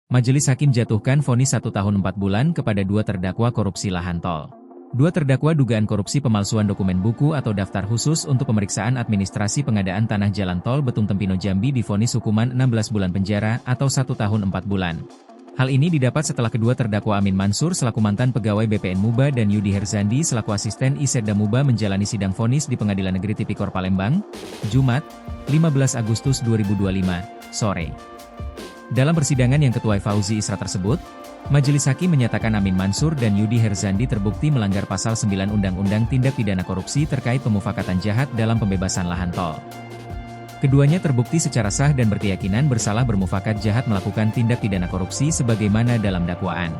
Majelis Hakim jatuhkan vonis 1 tahun 4 bulan kepada 2 terdakwa korupsi lahan tol. 2 terdakwa dugaan korupsi pemalsuan dokumen buku atau daftar khusus untuk pemeriksaan administrasi pengadaan tanah jalan tol Betung Tempino Jambi divonis hukuman 16 bulan penjara atau 1 tahun 4 bulan. Hal ini didapat setelah kedua terdakwa Amin Mansur selaku mantan pegawai BPN Muba dan Yudi Herzandi selaku asisten Isetda Muba menjalani sidang vonis di Pengadilan Negeri Tipikor Palembang, Jumat, 15 Agustus 2025, sore. Dalam persidangan yang Ketua Fauzi Isra tersebut, Majelis Hakim menyatakan Amin Mansur dan Yudi Herzandi terbukti melanggar Pasal 9 Undang-Undang Tindak Pidana Korupsi terkait pemufakatan jahat dalam pembebasan lahan tol. Keduanya terbukti secara sah dan berkeyakinan bersalah bermufakat jahat melakukan tindak pidana korupsi sebagaimana dalam dakwaan.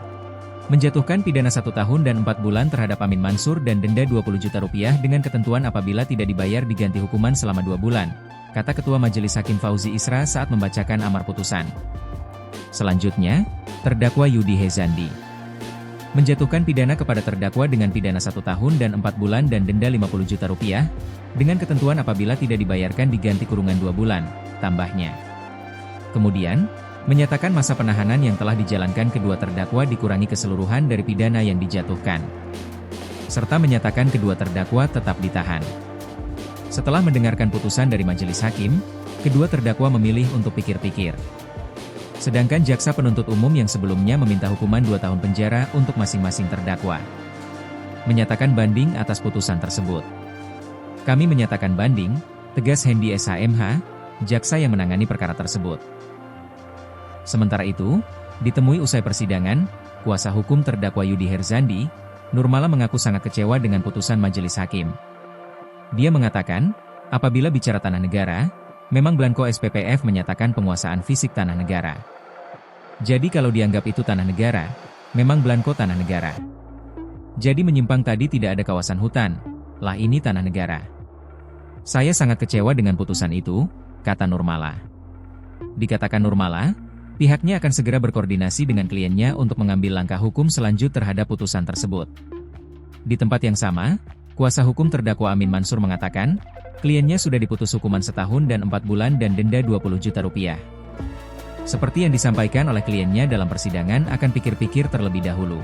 Menjatuhkan pidana 1 tahun dan 4 bulan terhadap Amin Mansur dan denda 20 juta rupiah dengan ketentuan apabila tidak dibayar diganti hukuman selama 2 bulan, kata Ketua Majelis Hakim Fauzi Isra saat membacakan amar putusan. Selanjutnya, terdakwa Yudi Herzandi menjatuhkan pidana kepada terdakwa dengan pidana 1 tahun dan 4 bulan dan denda 50 juta rupiah, dengan ketentuan apabila tidak dibayarkan diganti kurungan 2 bulan, tambahnya. Kemudian, menyatakan masa penahanan yang telah dijalankan kedua terdakwa dikurangi keseluruhan dari pidana yang dijatuhkan. Serta menyatakan kedua terdakwa tetap ditahan. Setelah mendengarkan putusan dari Majelis Hakim, kedua terdakwa memilih untuk pikir-pikir. Sedangkan jaksa penuntut umum yang sebelumnya meminta hukuman 2 tahun penjara untuk masing-masing terdakwa menyatakan banding atas putusan tersebut. Kami menyatakan banding, tegas Hendi SHMH, jaksa yang menangani perkara tersebut. Sementara itu, ditemui usai persidangan, kuasa hukum terdakwa Yudi Herzandi, Nurmala mengaku sangat kecewa dengan putusan Majelis Hakim. Dia mengatakan, apabila bicara tanah negara, memang Blanko SPPF menyatakan penguasaan fisik tanah negara. Jadi kalau dianggap itu tanah negara, memang Blanko tanah negara. Jadi menyimpang tadi tidak ada kawasan hutan, lah ini tanah negara. Saya sangat kecewa dengan putusan itu, kata Nurmala. Dikatakan Nurmala, pihaknya akan segera berkoordinasi dengan kliennya untuk mengambil langkah hukum selanjut terhadap putusan tersebut. Di tempat yang sama, kuasa hukum terdakwa Amin Mansur mengatakan, kliennya sudah diputus hukuman 1 tahun dan 4 bulan dan denda 20 juta rupiah. Seperti yang disampaikan oleh kliennya dalam persidangan akan pikir-pikir terlebih dahulu.